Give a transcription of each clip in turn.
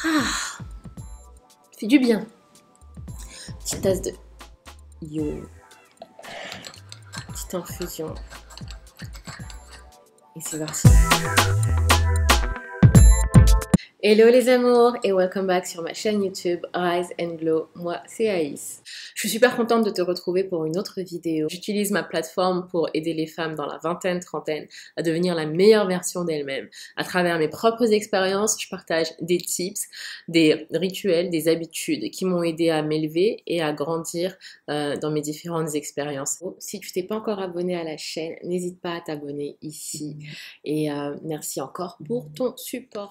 Ah, fait du bien. Petite tasse de yo. Petite infusion. Et c'est parti. Hello les amours et welcome back sur ma chaîne YouTube Rise and Glow. Moi c'est Aïs. Je suis super contente de te retrouver pour une autre vidéo. J'utilise ma plateforme pour aider les femmes dans la vingtaine, trentaine à devenir la meilleure version d'elles-mêmes. À travers mes propres expériences, je partage des tips, des rituels, des habitudes qui m'ont aidé à m'élever et à grandir dans mes différentes expériences. Si tu t'es pas encore abonné à la chaîne, n'hésite pas à t'abonner ici. Et merci encore pour ton support.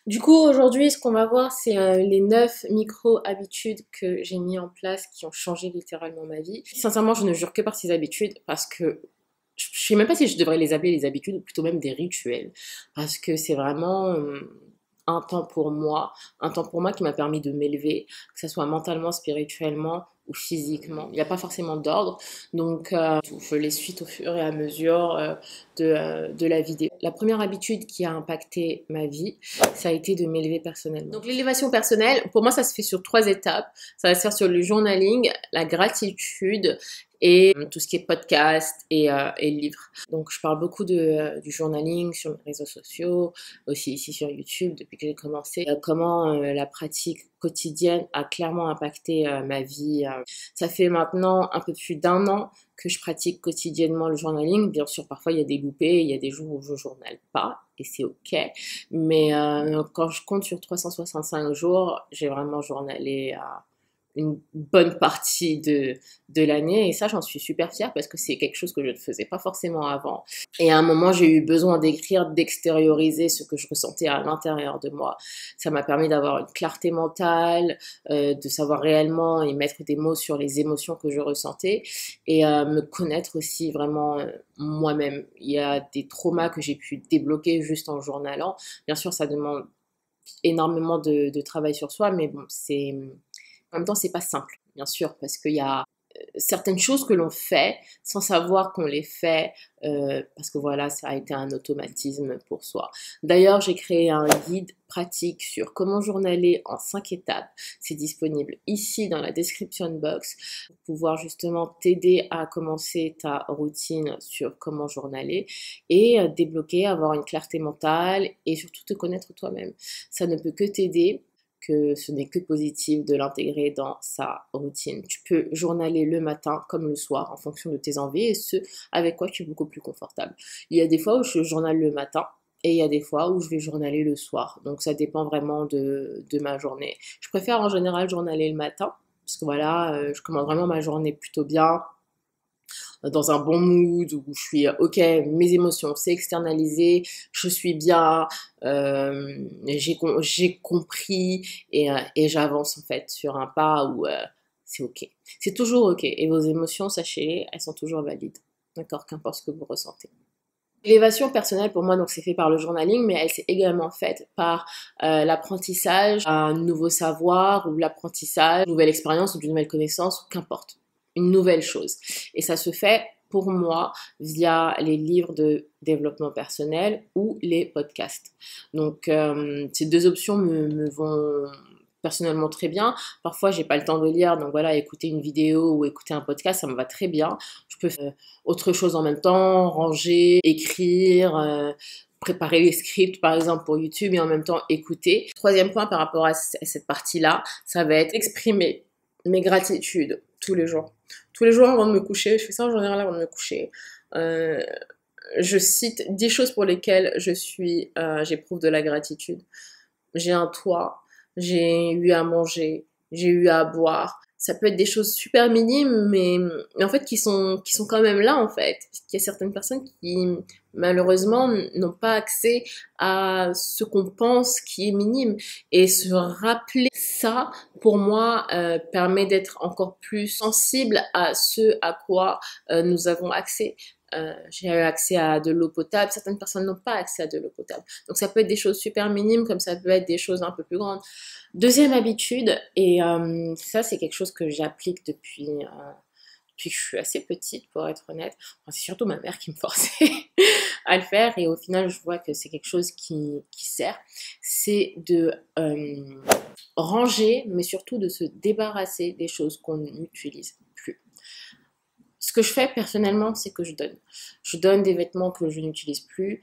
Du coup, aujourd'hui, ce qu'on va voir, c'est les 9 micro-habitudes que j'ai mis en place qui ont changé littéralement ma vie. Sincèrement, je ne jure que par ces habitudes parce que je ne sais même pas si je devrais les appeler les habitudes ou plutôt même des rituels. Parce que c'est vraiment un temps pour moi qui m'a permis de m'élever, que ce soit mentalement, spirituellement ou physiquement. Il n'y a pas forcément d'ordre, donc je les suis au fur et à mesure de la vidéo. La première habitude qui a impacté ma vie, ça a été de m'élever personnellement. Donc l'élévation personnelle, pour moi, ça se fait sur 3 étapes. Ça va se faire sur le journaling, la gratitude et tout ce qui est podcast et livres. Donc je parle beaucoup du journaling sur mes réseaux sociaux, aussi ici sur YouTube depuis que j'ai commencé. Comment la pratique quotidienne a clairement impacté ma vie. Ça fait maintenant un peu plus d'1 an que je pratique quotidiennement le journaling. Bien sûr, parfois il y a des loupés, il y a des jours où je journale pas et c'est ok. Mais quand je compte sur 365 jours, j'ai vraiment journalé une bonne partie de l'année et ça j'en suis super fière parce que c'est quelque chose que je ne faisais pas forcément avant et à un moment j'ai eu besoin d'écrire, d'extérioriser ce que je ressentais à l'intérieur de moi. Ça m'a permis d'avoir une clarté mentale, de savoir réellement et mettre des mots sur les émotions que je ressentais et me connaître aussi vraiment moi-même. Il y a des traumas que j'ai pu débloquer juste en journalant. Bien sûr ça demande énormément de travail sur soi mais bon c'est... En même temps, c'est pas simple, bien sûr, parce qu'il y a certaines choses que l'on fait sans savoir qu'on les fait, parce que voilà, ça a été un automatisme pour soi. D'ailleurs, j'ai créé un guide pratique sur comment journaler en 5 étapes. C'est disponible ici dans la description box pour pouvoir justement t'aider à commencer ta routine sur comment journaler et débloquer, avoir une clarté mentale et surtout te connaître toi-même. Ça ne peut que t'aider, que ce n'est que positif de l'intégrer dans sa routine. Tu peux journaler le matin comme le soir en fonction de tes envies et ce avec quoi tu es beaucoup plus confortable. Il y a des fois où je journale le matin et il y a des fois où je vais journaler le soir. Donc ça dépend vraiment de ma journée. Je préfère en général journaler le matin parce que voilà, je commence vraiment ma journée plutôt bien, dans un bon mood, où je suis ok, mes émotions c'est externalisé, je suis bien, j'ai compris et j'avance en fait sur un pas où c'est ok. C'est toujours ok et vos émotions, sachez, elles sont toujours valides, d'accord, qu'importe ce que vous ressentez. L'élévation personnelle pour moi donc c'est fait par le journaling mais elle s'est également faite par l'apprentissage d'un nouveau savoir ou l'apprentissage d'une nouvelle expérience ou d'une nouvelle connaissance, qu'importe, une nouvelle chose. Et ça se fait pour moi via les livres de développement personnel ou les podcasts. Donc ces 2 options me vont personnellement très bien. Parfois j'ai pas le temps de lire, donc voilà, écouter une vidéo ou écouter un podcast, ça me va très bien. Je peux faire autre chose en même temps, ranger, écrire, préparer les scripts par exemple pour YouTube et en même temps écouter. 3e point par rapport à cette partie-là, ça va être exprimer mes gratitudes tous les jours. Tous les jours avant de me coucher, je fais ça en général avant de me coucher. Je cite 10 choses pour lesquelles j'éprouve de la gratitude. J'ai un toit, j'ai eu à manger, j'ai eu à boire. Ça peut être des choses super minimes, mais en fait qui sont quand même là en fait. Il y a certaines personnes qui malheureusement n'ont pas accès à ce qu'on pense qui est minime. Et se rappeler ça, pour moi, permet d'être encore plus sensible à ce à quoi nous avons accès. J'ai eu accès à de l'eau potable, certaines personnes n'ont pas accès à de l'eau potable. Donc ça peut être des choses super minimes comme ça peut être des choses un peu plus grandes. 2e habitude, et ça c'est quelque chose que j'applique depuis que je suis assez petite pour être honnête. Enfin, c'est surtout ma mère qui me forçait. à le faire et au final je vois que c'est quelque chose qui sert, c'est de ranger, mais surtout de se débarrasser des choses qu'on n'utilise plus. Ce que je fais personnellement, c'est que je donne. Je donne des vêtements que je n'utilise plus.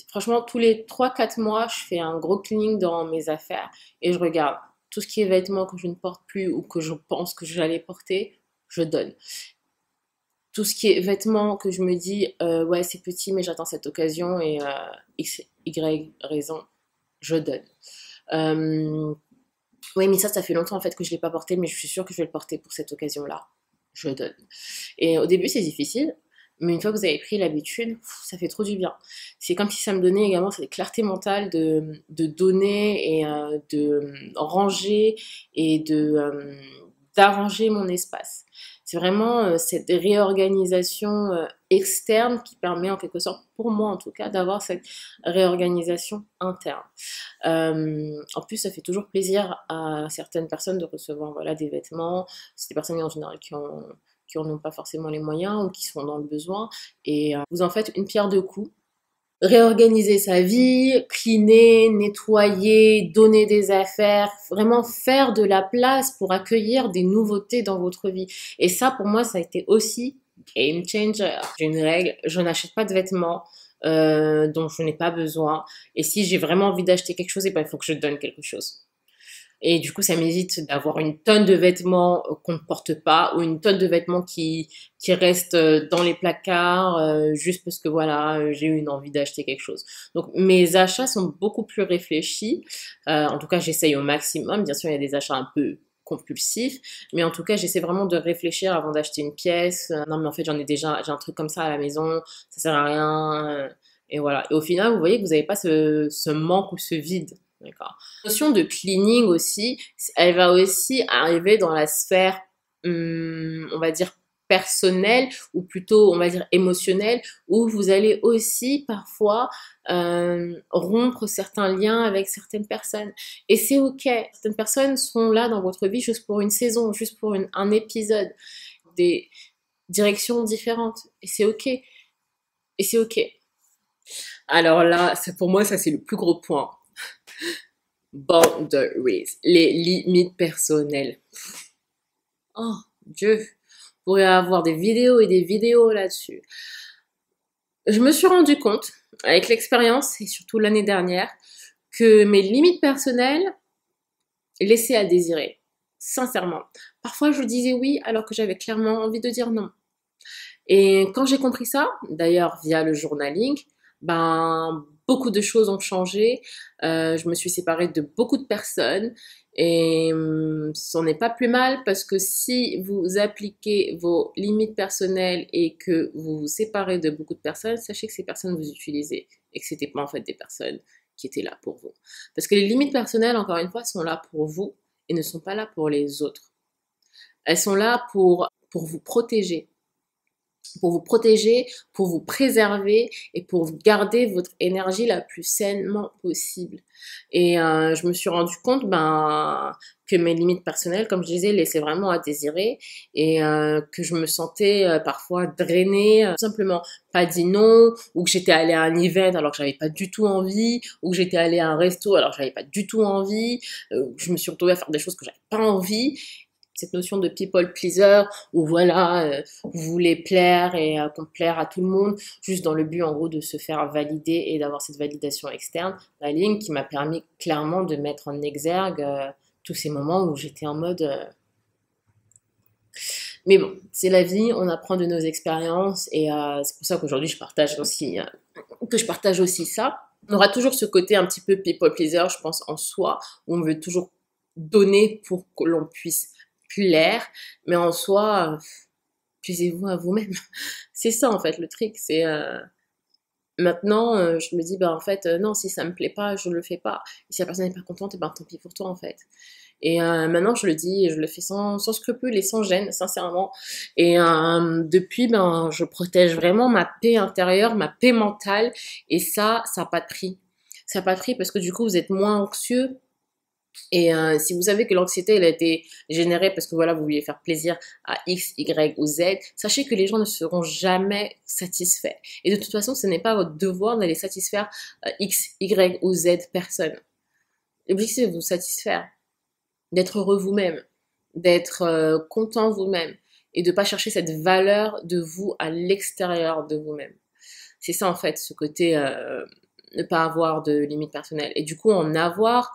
Franchement, tous les 3-4 mois, je fais un gros cleaning dans mes affaires et je regarde tout ce qui est vêtements que je ne porte plus ou que je pense que j'allais porter, je donne. Tout ce qui est vêtements que je me dis, ouais, c'est petit, mais j'attends cette occasion et X, Y raison, je donne. Oui, mais ça fait longtemps en fait que je ne l'ai pas porté, mais je suis sûre que je vais le porter pour cette occasion-là. Je donne. Et au début, c'est difficile, mais une fois que vous avez pris l'habitude, ça fait trop du bien. C'est comme si ça me donnait également cette clarté mentale de donner et de ranger et d'arranger mon espace. C'est vraiment cette réorganisation externe qui permet en quelque sorte, pour moi en tout cas, d'avoir cette réorganisation interne. En plus, ça fait toujours plaisir à certaines personnes de recevoir voilà, des vêtements. C'est des personnes en général qui en ont pas forcément les moyens ou qui sont dans le besoin. Et vous en faites une pierre deux coups. Réorganiser sa vie, cleaner, nettoyer, donner des affaires, vraiment faire de la place pour accueillir des nouveautés dans votre vie. Et ça, pour moi, ça a été aussi game changer. J'ai une règle, je n'achète pas de vêtements dont je n'ai pas besoin. Et si j'ai vraiment envie d'acheter quelque chose, il faut que je donne quelque chose. Et du coup, ça m'évite d'avoir une tonne de vêtements qu'on ne porte pas ou une tonne de vêtements qui restent dans les placards juste parce que voilà, j'ai eu une envie d'acheter quelque chose. Donc, mes achats sont beaucoup plus réfléchis. En tout cas, j'essaye au maximum. Bien sûr, il y a des achats un peu compulsifs, mais en tout cas, j'essaie vraiment de réfléchir avant d'acheter une pièce. Non, mais en fait, j'ai un truc comme ça à la maison, ça sert à rien. Et voilà. Et au final, vous voyez que vous n'avez pas ce manque ou ce vide. D'accord. La notion de cleaning aussi, elle va aussi arriver dans la sphère, on va dire, personnelle ou plutôt, on va dire, émotionnelle, où vous allez aussi parfois rompre certains liens avec certaines personnes. Et c'est ok. Certaines personnes sont là dans votre vie juste pour une saison, juste pour un épisode, des directions différentes. Et c'est ok. Et c'est ok. Alors là, pour moi, ça c'est le plus gros point. Boundaries, les limites personnelles. Oh, Dieu, je pourrais avoir des vidéos et des vidéos là-dessus. Je me suis rendu compte, avec l'expérience et surtout l'année dernière, que mes limites personnelles laissaient à désirer. Sincèrement. Parfois, je disais oui alors que j'avais clairement envie de dire non. Et quand j'ai compris ça, d'ailleurs via le journaling, beaucoup de choses ont changé. Je me suis séparée de beaucoup de personnes et c'en n'est pas plus mal parce que si vous appliquez vos limites personnelles et que vous vous séparez de beaucoup de personnes, sachez que ces personnes vous utilisez et que c'était pas en fait des personnes qui étaient là pour vous. Parce que les limites personnelles, encore une fois, sont là pour vous et ne sont pas là pour les autres. Elles sont là pour vous protéger. Pour vous protéger, pour vous préserver et pour garder votre énergie la plus sainement possible. Et je me suis rendu compte que mes limites personnelles, comme je disais, laissaient vraiment à désirer et que je me sentais parfois drainée, tout simplement pas dit non, ou que j'étais allée à un event alors que j'avais pas du tout envie, ou que j'étais allée à un resto alors que j'avais pas du tout envie, je me suis retrouvée à faire des choses que j'avais pas envie. Cette notion de people pleaser où voilà, vous voulez plaire et plaire à tout le monde juste dans le but en gros de se faire valider et d'avoir cette validation externe. La ligne qui m'a permis clairement de mettre en exergue tous ces moments où j'étais en mode mais bon, c'est la vie, on apprend de nos expériences et c'est pour ça qu'aujourd'hui je partage aussi ça. On aura toujours ce côté un petit peu people pleaser, je pense, en soi, où on veut toujours donner pour que l'on puisse plaire, mais en soi, plaisez-vous à vous-même. C'est ça en fait le truc, c'est maintenant je me dis en fait non, si ça me plaît pas, je le fais pas. Et si la personne n'est pas contente, tant pis pour toi en fait. Et maintenant je le dis, je le fais sans scrupule et sans gêne, sincèrement. Et depuis je protège vraiment ma paix intérieure, ma paix mentale, et ça n'a pas de prix. Ça n'a pas de prix parce que du coup vous êtes moins anxieux. Et si vous savez que l'anxiété, elle a été générée parce que voilà, vous vouliez faire plaisir à X, Y ou Z, sachez que les gens ne seront jamais satisfaits. Et de toute façon, ce n'est pas votre devoir d'aller satisfaire X, Y ou Z personne. L'objectif, c'est de vous satisfaire, d'être heureux vous-même, d'être content vous-même et de ne pas chercher cette valeur de vous à l'extérieur de vous-même. C'est ça en fait, ce côté ne pas avoir de limites personnelles. Et du coup, en avoir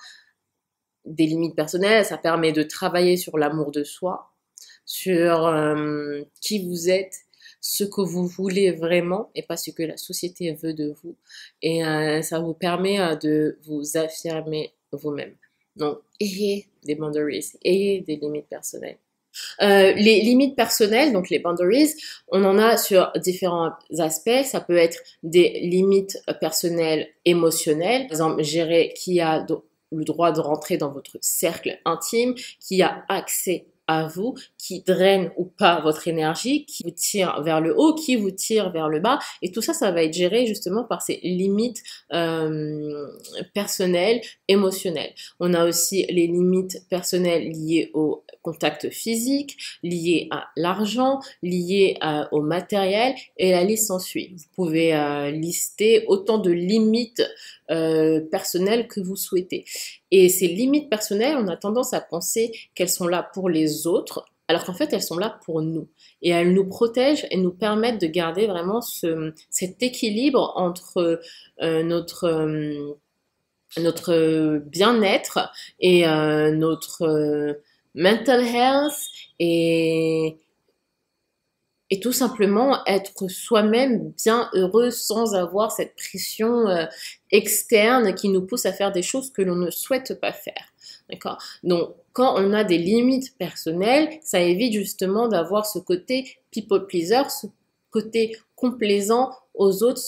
des limites personnelles, ça permet de travailler sur l'amour de soi, sur qui vous êtes, ce que vous voulez vraiment et pas ce que la société veut de vous. Et ça vous permet de vous affirmer vous-même. Donc, ayez des boundaries, ayez des limites personnelles. Les limites personnelles, donc les boundaries, on en a sur différents aspects. Ça peut être des limites personnelles émotionnelles. Par exemple, gérer qui a le droit de rentrer dans votre cercle intime, qui a accès à vous, qui draine ou pas votre énergie, qui vous tire vers le haut, qui vous tire vers le bas. Et tout ça, ça va être géré justement par ces limites personnelles, émotionnelles. On a aussi les limites personnelles liées au contact physique, liées à l'argent, liées au matériel, et la liste s'ensuit. Vous pouvez lister autant de limites personnelles que vous souhaitez. Et ces limites personnelles, on a tendance à penser qu'elles sont là pour les autres, alors qu'en fait, elles sont là pour nous. Et elles nous protègent et nous permettent de garder vraiment cet équilibre entre notre bien-être et notre mental health et tout simplement être soi-même bien heureux sans avoir cette pression externe qui nous pousse à faire des choses que l'on ne souhaite pas faire. D'accord? Donc, quand on a des limites personnelles, ça évite justement d'avoir ce côté people pleaser, ce côté complaisant aux autres,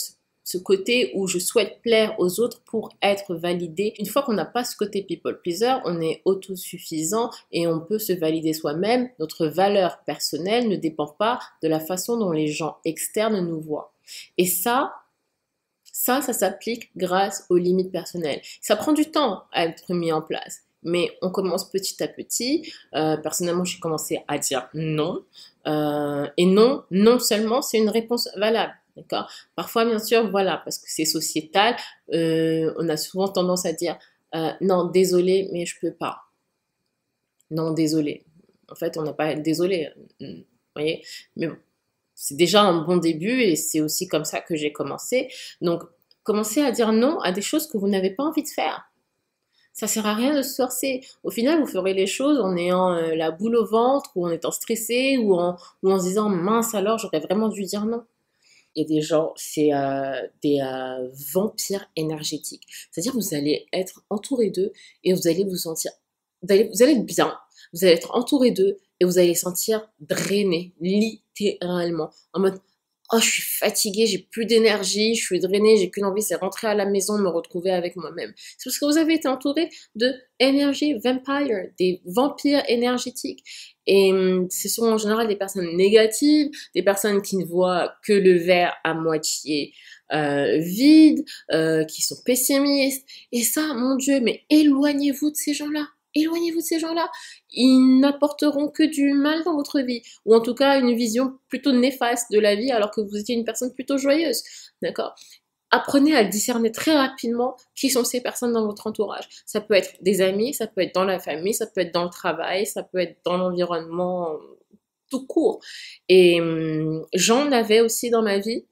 ce côté où je souhaite plaire aux autres pour être validé. Une fois qu'on n'a pas ce côté people pleaser, on est autosuffisant et on peut se valider soi-même. Notre valeur personnelle ne dépend pas de la façon dont les gens externes nous voient. Et ça s'applique grâce aux limites personnelles. Ça prend du temps à être mis en place, mais on commence petit à petit. Personnellement, j'ai commencé à dire non. Et non, non seulement, c'est une réponse valable. D'accord. Parfois, bien sûr, voilà, parce que c'est sociétal, on a souvent tendance à dire non, désolé, mais je peux pas. Non, désolé. En fait, on n'a pas à être désolé, vous voyez. Mais bon, c'est déjà un bon début et c'est aussi comme ça que j'ai commencé. Donc, commencez à dire non à des choses que vous n'avez pas envie de faire. Ça sert à rien de se forcer. Au final, vous ferez les choses en ayant la boule au ventre ou en étant stressé ou en se disant mince alors, j'aurais vraiment dû dire non. Il y a des gens, c'est des vampires énergétiques. C'est-à-dire vous allez être entouré d'eux et vous allez vous sentir, vous allez être bien, vous allez être entouré d'eux et vous allez sentir drainé, littéralement, en mode oh je suis fatiguée, j'ai plus d'énergie, je suis drainée, j'ai qu'une envie, c'est rentrer à la maison, me retrouver avec moi-même. C'est parce que vous avez été entouré de énergie vampire, des vampires énergétiques. Et ce sont en général des personnes négatives, des personnes qui ne voient que le verre à moitié vide, qui sont pessimistes. Et ça, mon Dieu, mais éloignez-vous de ces gens-là. Éloignez-vous de ces gens-là. Ils n'apporteront que du mal dans votre vie. Ou en tout cas, une vision plutôt néfaste de la vie alors que vous étiez une personne plutôt joyeuse. D'accord? Apprenez à discerner très rapidement qui sont ces personnes dans votre entourage. Ça peut être des amis, ça peut être dans la famille, ça peut être dans le travail, ça peut être dans l'environnement tout court. Et j'en avais aussi dans ma vie.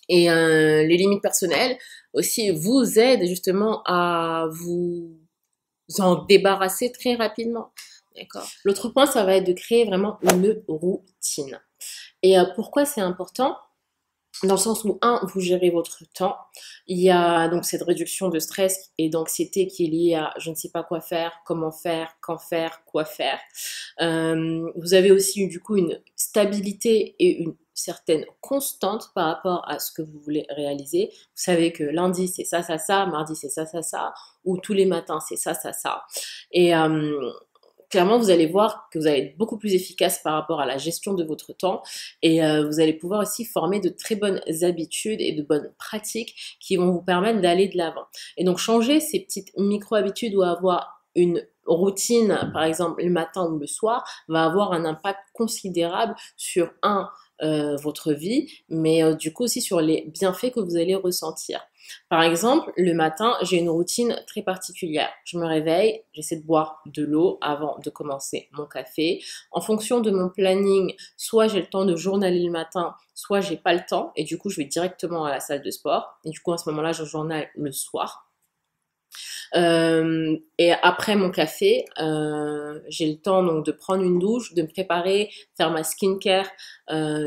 Et les limites personnelles aussi vous aident justement à vous en débarrasser très rapidement. D'accord. L'autre point, ça va être de créer vraiment une routine. Et pourquoi c'est important ? Dans le sens où, vous gérez votre temps. Il y a donc cette réduction de stress et d'anxiété qui est liée à je ne sais pas quoi faire, comment faire, quand faire, quoi faire. Vous avez aussi du coup une stabilité et une certaine constante par rapport à ce que vous voulez réaliser. Vous savez que lundi c'est ça, ça, ça, mardi c'est ça, ça, ça, ou tous les matins c'est ça, ça, ça. Et clairement, vous allez voir que vous allez être beaucoup plus efficace par rapport à la gestion de votre temps et vous allez pouvoir aussi former de très bonnes habitudes et de bonnes pratiques qui vont vous permettre d'aller de l'avant. Et donc, changer ces petites micro-habitudes ou avoir une routine, par exemple le matin ou le soir, va avoir un impact considérable sur votre vie, mais du coup aussi sur les bienfaits que vous allez ressentir. Par exemple, le matin, j'ai une routine très particulière. Je me réveille, j'essaie de boire de l'eau avant de commencer mon café. En fonction de mon planning, soit j'ai le temps de journaler le matin, soit j'ai pas le temps, et du coup je vais directement à la salle de sport. Et du coup à ce moment-là, je journale le soir. Et après mon café, j'ai le temps donc de prendre une douche, de me préparer, faire ma skincare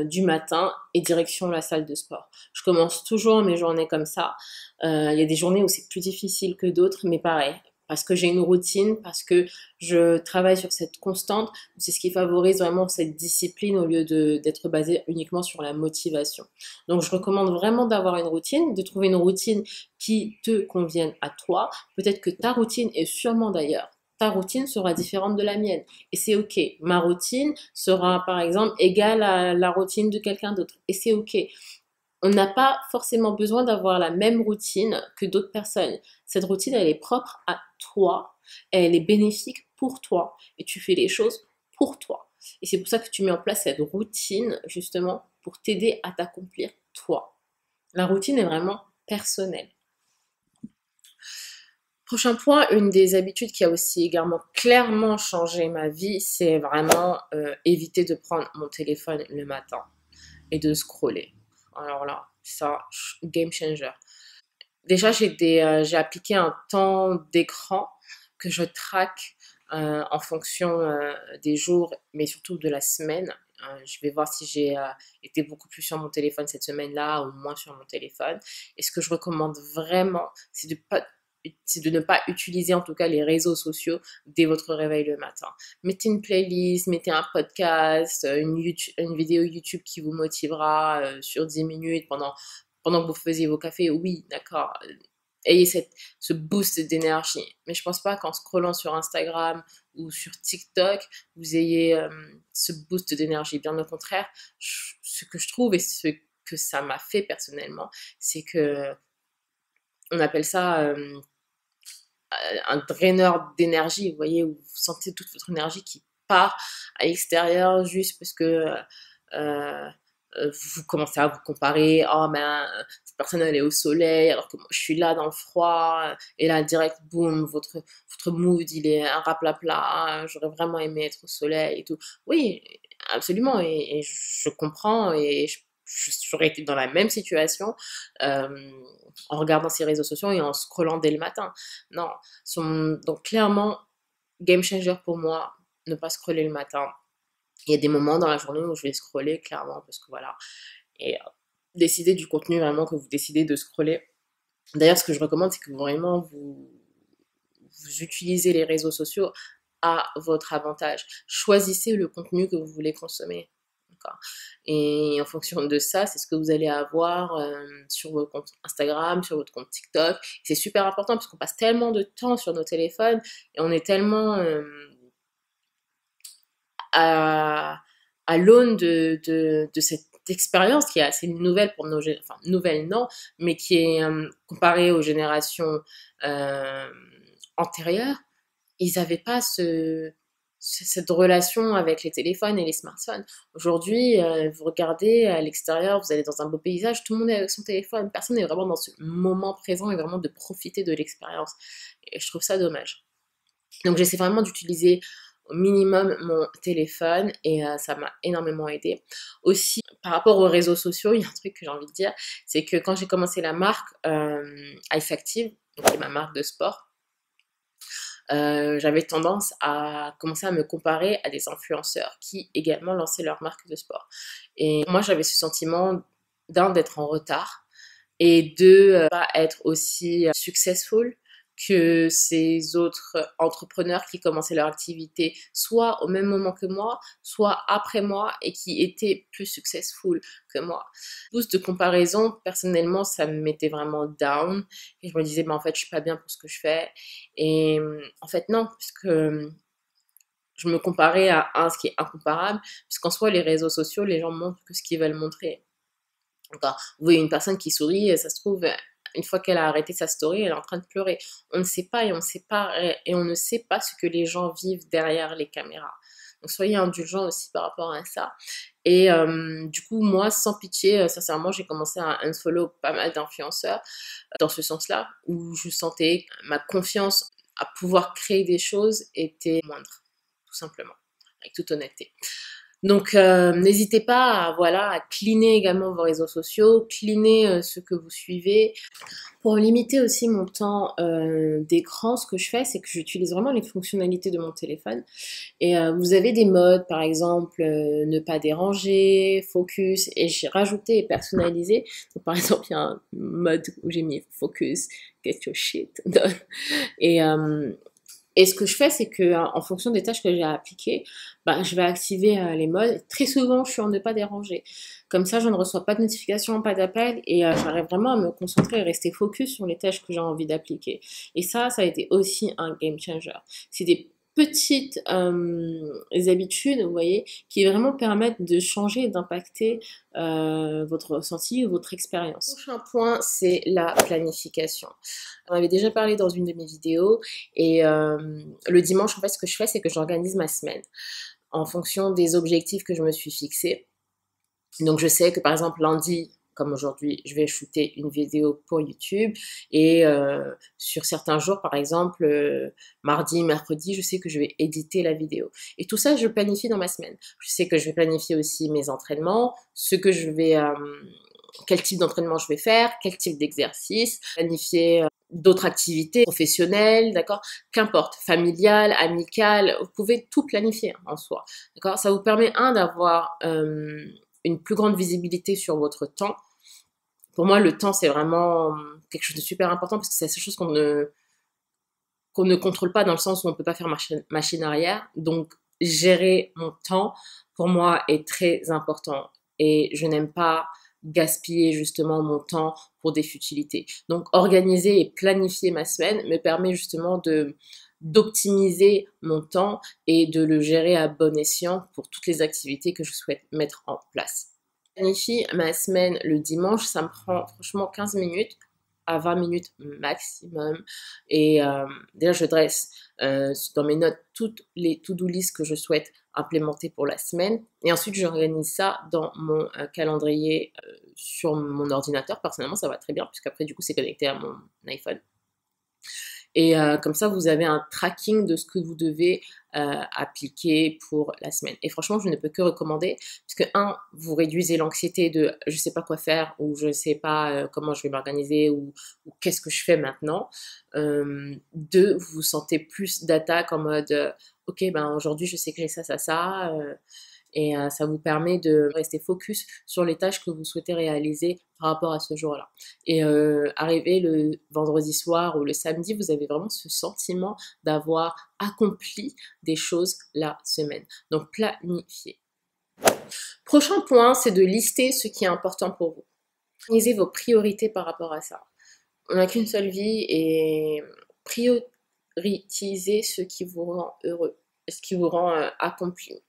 du matin et direction la salle de sport. Je commence toujours mes journées comme ça. Il y a des journées où c'est plus difficile que d'autres, mais pareil. Parce que j'ai une routine, parce que je travaille sur cette constante, c'est ce qui favorise vraiment cette discipline au lieu d'être basé uniquement sur la motivation. Donc je recommande vraiment d'avoir une routine, de trouver une routine qui te convienne à toi. Peut-être que ta routine, et sûrement d'ailleurs, ta routine sera différente de la mienne. Et c'est OK. Ma routine sera, par exemple, égale à la routine de quelqu'un d'autre. Et c'est OK. On n'a pas forcément besoin d'avoir la même routine que d'autres personnes. Cette routine, elle est propre à toi. Elle est bénéfique pour toi. Et tu fais les choses pour toi. Et c'est pour ça que tu mets en place cette routine, justement, pour t'aider à t'accomplir toi. La routine est vraiment personnelle. Prochain point, une des habitudes qui a aussi également clairement changé ma vie, c'est vraiment éviter de prendre mon téléphone le matin et de scroller. Alors là, ça, game changer. Déjà, j'ai appliqué un temps d'écran que je traque en fonction des jours, mais surtout de la semaine. Je vais voir si j'ai été beaucoup plus sur mon téléphone cette semaine-là ou moins sur mon téléphone. Et ce que je recommande vraiment, c'est de ne pas utiliser en tout cas les réseaux sociaux dès votre réveil le matin. Mettez une playlist, mettez un podcast, une vidéo YouTube qui vous motivera sur 10 minutes pendant que vous faisiez vos cafés. Oui, d'accord. Ayez ce boost d'énergie. Mais je pense pas qu'en scrollant sur Instagram ou sur TikTok, vous ayez ce boost d'énergie. Bien au contraire, ce que je trouve et ce que ça m'a fait personnellement, c'est que on appelle ça un draineur d'énergie, vous voyez, où vous sentez toute votre énergie qui part à l'extérieur juste parce que euh, vous commencez à vous comparer, oh mais cette personne elle est au soleil alors que moi je suis là dans le froid, et là direct boum, votre mood il est un raplapla, j'aurais vraiment aimé être au soleil et tout. Oui, absolument, et je comprends, et j'aurais été dans la même situation en regardant ces réseaux sociaux et en scrollant dès le matin. Non, donc clairement, game changer pour moi, ne pas scroller le matin. Il y a des moments dans la journée où je vais scroller, clairement, parce que voilà. Et décider du contenu vraiment que vous décidez de scroller. D'ailleurs, ce que je recommande, c'est que vraiment vous utilisez les réseaux sociaux à votre avantage. Choisissez le contenu que vous voulez consommer. Et en fonction de ça, c'est ce que vous allez avoir sur votre compte Instagram, sur votre compte TikTok. C'est super important parce qu'on passe tellement de temps sur nos téléphones et on est tellement à l'aune de cette expérience qui est assez nouvelle pour nos générations, enfin nouvelle non, mais qui est comparée aux générations antérieures. Ils n'avaient pas cette relation avec les téléphones et les smartphones. Aujourd'hui, vous regardez à l'extérieur, vous allez dans un beau paysage, tout le monde est avec son téléphone, personne n'est vraiment dans ce moment présent et vraiment de profiter de l'expérience. Et je trouve ça dommage. Donc j'essaie vraiment d'utiliser au minimum mon téléphone et ça m'a énormément aidé. Aussi, par rapport aux réseaux sociaux, il y a un truc que j'ai envie de dire, c'est que quand j'ai commencé la marque Ice Active, qui est ma marque de sport, j'avais tendance à commencer à me comparer à des influenceurs qui également lançaient leur marque de sport. Et moi, j'avais ce sentiment d'être en retard et de pas être aussi successful que ces autres entrepreneurs qui commençaient leur activité soit au même moment que moi, soit après moi et qui étaient plus successful que moi. Boost de comparaison, personnellement, ça me mettait vraiment down et je me disais, en fait, je suis pas bien pour ce que je fais. Et en fait, non, puisque je me comparais à ce qui est incomparable, puisqu'en soi, les réseaux sociaux, les gens montrent que ce qu'ils veulent montrer. Vous voyez une personne qui sourit, ça se trouve, une fois qu'elle a arrêté sa story, elle est en train de pleurer. On ne sait pas et on ne sait pas ce que les gens vivent derrière les caméras. Donc soyez indulgents aussi par rapport à ça. Et du coup, moi, sans pitié, sincèrement, j'ai commencé à unfollow pas mal d'influenceurs dans ce sens-là, où je sentais que ma confiance à pouvoir créer des choses était moindre, tout simplement, avec toute honnêteté. Donc, n'hésitez pas à cleaner également vos réseaux sociaux, cleaner ce que vous suivez. Pour limiter aussi mon temps d'écran, ce que je fais, c'est que j'utilise vraiment les fonctionnalités de mon téléphone. Et vous avez des modes, par exemple, ne pas déranger, focus, et j'ai rajouté et personnalisé. Donc, par exemple, il y a un mode où j'ai mis focus, get your shit done. Et ce que je fais, c'est que en fonction des tâches que j'ai à appliquer, je vais activer les modes. Très souvent, je suis en ne pas déranger. Comme ça, je ne reçois pas de notification, pas d'appel, et j'arrive vraiment à me concentrer et rester focus sur les tâches que j'ai envie d'appliquer. Et ça a été aussi un game changer. C'est des petites habitudes, vous voyez, qui vraiment permettent de changer et d'impacter votre ressenti ou votre expérience. Le prochain point, c'est la planification. On avait déjà parlé dans une de mes vidéos et le dimanche, en fait, ce que je fais, c'est que j'organise ma semaine en fonction des objectifs que je me suis fixés. Donc, je sais que, par exemple, lundi, comme aujourd'hui, je vais shooter une vidéo pour YouTube et sur certains jours, par exemple, mardi, mercredi, je sais que je vais éditer la vidéo. Et tout ça, je planifie dans ma semaine. Je sais que je vais planifier aussi mes entraînements, quel type d'entraînement je vais faire, quel type d'exercice, planifier d'autres activités professionnelles, d'accord, qu'importe, familiales, amicales, vous pouvez tout planifier en soi, d'accord. Ça vous permet d'avoir une plus grande visibilité sur votre temps. Pour moi, le temps, c'est vraiment quelque chose de super important parce que c'est la seule chose qu'on ne contrôle pas, dans le sens où on ne peut pas faire machine arrière. Donc, gérer mon temps, pour moi, est très important. Et je n'aime pas gaspiller justement mon temps pour des futilités. Donc, organiser et planifier ma semaine me permet justement d'optimiser mon temps et de le gérer à bon escient pour toutes les activités que je souhaite mettre en place. Je planifie ma semaine le dimanche, ça me prend franchement 15 minutes à 20 minutes maximum. Et déjà, je dresse dans mes notes toutes les to-do list que je souhaite implémenter pour la semaine. Et ensuite, j'organise ça dans mon calendrier sur mon ordinateur. Personnellement, ça va très bien, puisqu'après, du coup, c'est connecté à mon iPhone. Et comme ça, vous avez un tracking de ce que vous devez appliquer pour la semaine. Et franchement, je ne peux que recommander, puisque vous réduisez l'anxiété de je sais pas quoi faire, ou je sais pas comment je vais m'organiser, ou qu'est-ce que je fais maintenant. Deux, vous vous sentez plus d'attaque en mode ok, aujourd'hui je sais que j'ai ça. Et ça vous permet de rester focus sur les tâches que vous souhaitez réaliser par rapport à ce jour-là. Et arrivé le vendredi soir ou le samedi, vous avez vraiment ce sentiment d'avoir accompli des choses la semaine. Donc, planifiez. Prochain point, c'est de lister ce qui est important pour vous. Organisez vos priorités par rapport à ça. On n'a qu'une seule vie et prioritisez ce qui vous rend heureux, ce qui vous rend accompli.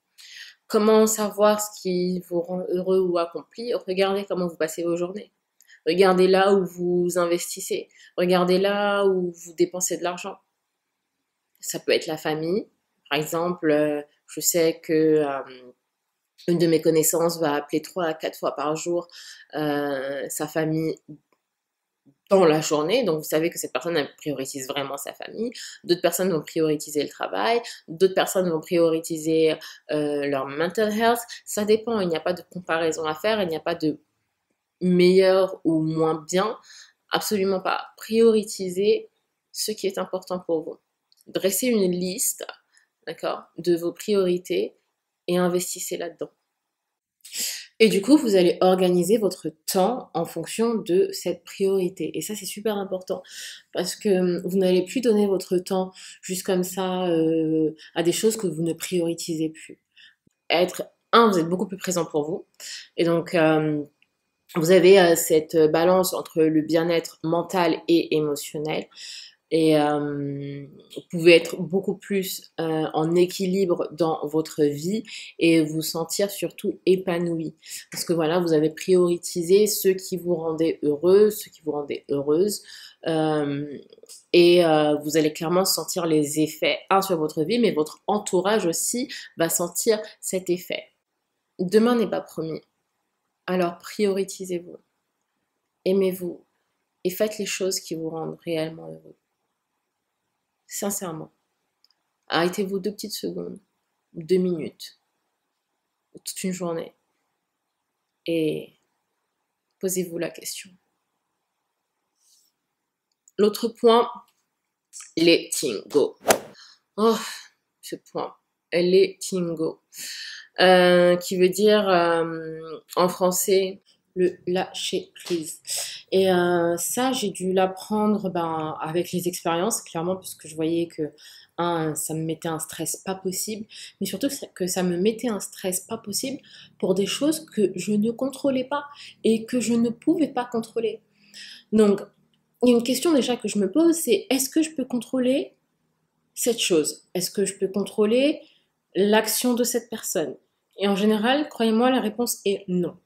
Comment savoir ce qui vous rend heureux ou accompli? Regardez comment vous passez vos journées. Regardez là où vous investissez. Regardez là où vous dépensez de l'argent. Ça peut être la famille. Par exemple, je sais que une de mes connaissances va appeler 3 à 4 fois par jour sa famille dans la journée, donc vous savez que cette personne elle priorise vraiment sa famille. D'autres personnes vont prioriser le travail, d'autres personnes vont prioriser leur mental health. Ça dépend, il n'y a pas de comparaison à faire, il n'y a pas de meilleur ou moins bien, absolument pas. Prioritisez ce qui est important pour vous. Dressez une liste, d'accord, de vos priorités et investissez là-dedans. Et du coup, vous allez organiser votre temps en fonction de cette priorité. Et ça, c'est super important parce que vous n'allez plus donner votre temps juste comme ça à des choses que vous ne prioritisez plus. Vous êtes beaucoup plus présent pour vous. Et donc, vous avez cette balance entre le bien-être mental et émotionnel. Et vous pouvez être beaucoup plus en équilibre dans votre vie et vous sentir surtout épanoui. Parce que voilà, vous avez prioritisé ceux qui vous rendaient heureux, ceux qui vous rendaient heureuse. Euh, vous allez clairement sentir les effets, sur votre vie, mais votre entourage aussi va sentir cet effet. Demain n'est pas promis. Alors prioritisez-vous, aimez-vous et faites les choses qui vous rendent réellement heureux. Sincèrement. Arrêtez-vous 2 petites secondes, 2 minutes, toute une journée et posez-vous la question. L'autre point, letting go. Oh, ce point, letting go. Qui veut dire en français le lâcher prise. Et ça, j'ai dû l'apprendre avec les expériences, clairement, puisque je voyais que ça me mettait un stress pas possible, mais surtout que ça me mettait un stress pas possible pour des choses que je ne contrôlais pas et que je ne pouvais pas contrôler. Donc, il y a une question déjà que je me pose, c'est est-ce que je peux contrôler cette chose? Est-ce que je peux contrôler l'action de cette personne? Et en général, croyez-moi, la réponse est non.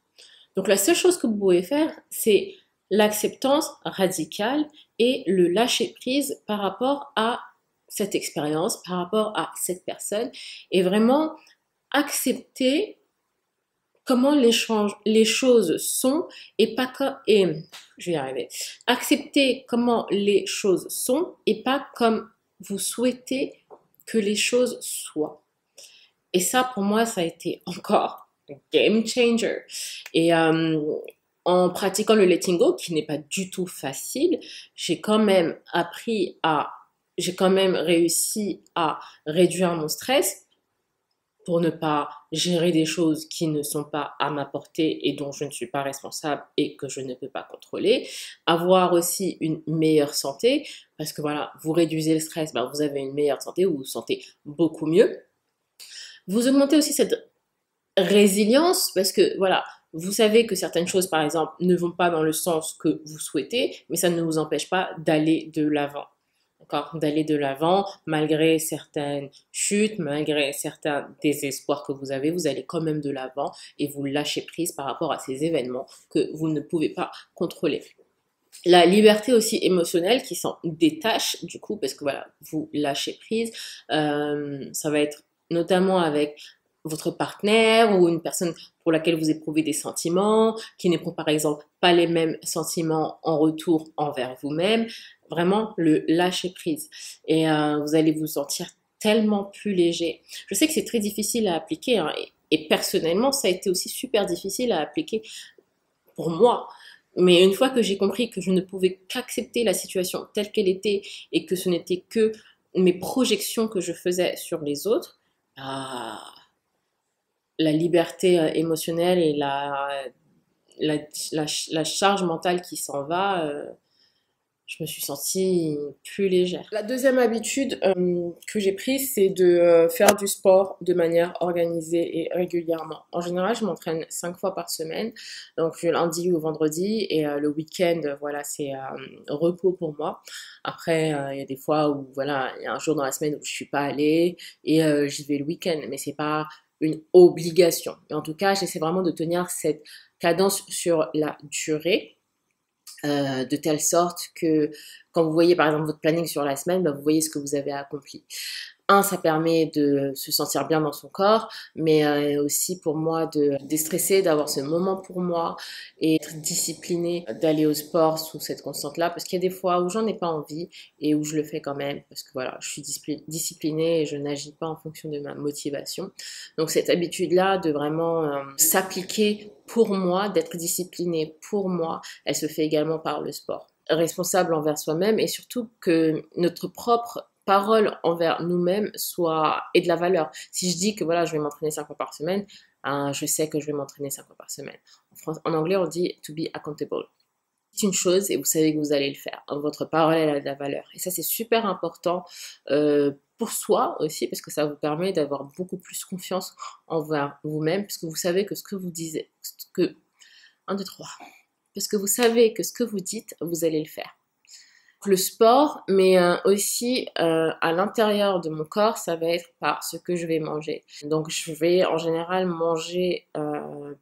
Donc la seule chose que vous pouvez faire, c'est l'acceptance radicale et le lâcher prise par rapport à cette expérience, par rapport à cette personne, et vraiment accepter comment les choses sont et pas comme je vais y arriver. Accepter comment les choses sont et pas comme vous souhaitez que les choses soient. Et ça, pour moi, ça a été encore un game changer. Et en pratiquant le letting go, qui n'est pas du tout facile, j'ai quand même réussi à réduire mon stress pour ne pas gérer des choses qui ne sont pas à ma portée et dont je ne suis pas responsable et que je ne peux pas contrôler. Avoir aussi une meilleure santé, parce que voilà, vous réduisez le stress, vous avez une meilleure santé, vous vous sentez beaucoup mieux. Vous augmentez aussi cette résilience parce que voilà, vous savez que certaines choses, par exemple, ne vont pas dans le sens que vous souhaitez, mais ça ne vous empêche pas d'aller de l'avant. D'accord? D'aller de l'avant, malgré certaines chutes, malgré certains désespoirs que vous avez, vous allez quand même de l'avant et vous lâchez prise par rapport à ces événements que vous ne pouvez pas contrôler. La liberté aussi émotionnelle qui s'en détache du coup parce que voilà, vous lâchez prise, ça va être notamment avec votre partenaire ou une personne pour laquelle vous éprouvez des sentiments, qui n'éprouve par exemple pas les mêmes sentiments en retour envers vous-même, vraiment le lâcher prise. Et vous allez vous sentir tellement plus léger. Je sais que c'est très difficile à appliquer et personnellement ça a été aussi super difficile à appliquer pour moi. Mais une fois que j'ai compris que je ne pouvais qu'accepter la situation telle qu'elle était et que ce n'était que mes projections que je faisais sur les autres, la liberté émotionnelle et la charge mentale qui s'en va, je me suis sentie plus légère. La deuxième habitude que j'ai prise, c'est de faire du sport de manière organisée et régulièrement. En général, je m'entraîne 5 fois par semaine, donc le lundi ou vendredi, et le week-end, voilà, c'est repos pour moi. Après, il y a des fois où, voilà, il y a un jour dans la semaine où je suis pas allée, et j'y vais le week-end, mais c'est pas une obligation. Et en tout cas, j'essaie vraiment de tenir cette cadence sur la durée. De telle sorte que quand vous voyez par exemple votre planning sur la semaine, vous voyez ce que vous avez accompli. Ça permet de se sentir bien dans son corps, mais aussi pour moi de déstresser, d'avoir ce moment pour moi et être disciplinée, d'aller au sport sous cette constante-là, parce qu'il y a des fois où j'en ai pas envie et où je le fais quand même, parce que voilà, je suis disciplinée et je n'agis pas en fonction de ma motivation. Donc cette habitude-là de vraiment s'appliquer pour moi, d'être disciplinée pour moi, elle se fait également par le sport. Responsable envers soi-même et surtout que notre propre parole envers nous-mêmes ait de la valeur. Si je dis que voilà, je vais m'entraîner 5 fois par semaine, je sais que je vais m'entraîner 5 fois par semaine. En anglais, on dit to be accountable. C'est une chose et vous savez que vous allez le faire. Votre parole, elle a de la valeur. Et ça, c'est super important pour soi aussi, parce que ça vous permet d'avoir beaucoup plus confiance envers vous-même, parce que vous savez que ce que vous dites, 1, 2, 3. Parce que vous savez que ce que vous dites, vous allez le faire. le sport, mais aussi à l'intérieur de mon corps, ça va être par ce que je vais manger. Donc je vais en général manger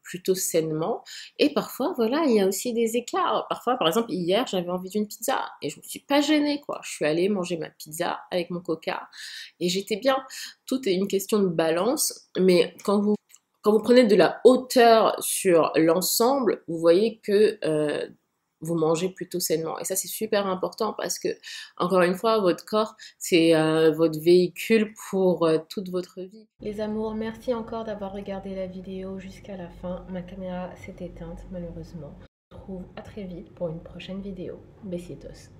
plutôt sainement et parfois voilà, il y a aussi des écarts. Parfois par exemple hier, j'avais envie d'une pizza et je me suis pas gênée quoi. Je suis allée manger ma pizza avec mon coca et j'étais bien. Tout est une question de balance, mais quand vous prenez de la hauteur sur l'ensemble, vous voyez que vous mangez plutôt sainement. Et ça, c'est super important parce que, encore une fois, votre corps, c'est votre véhicule pour toute votre vie. Les amours, merci encore d'avoir regardé la vidéo jusqu'à la fin. Ma caméra s'est éteinte, malheureusement. Je vous retrouve à très vite pour une prochaine vidéo. Besitos.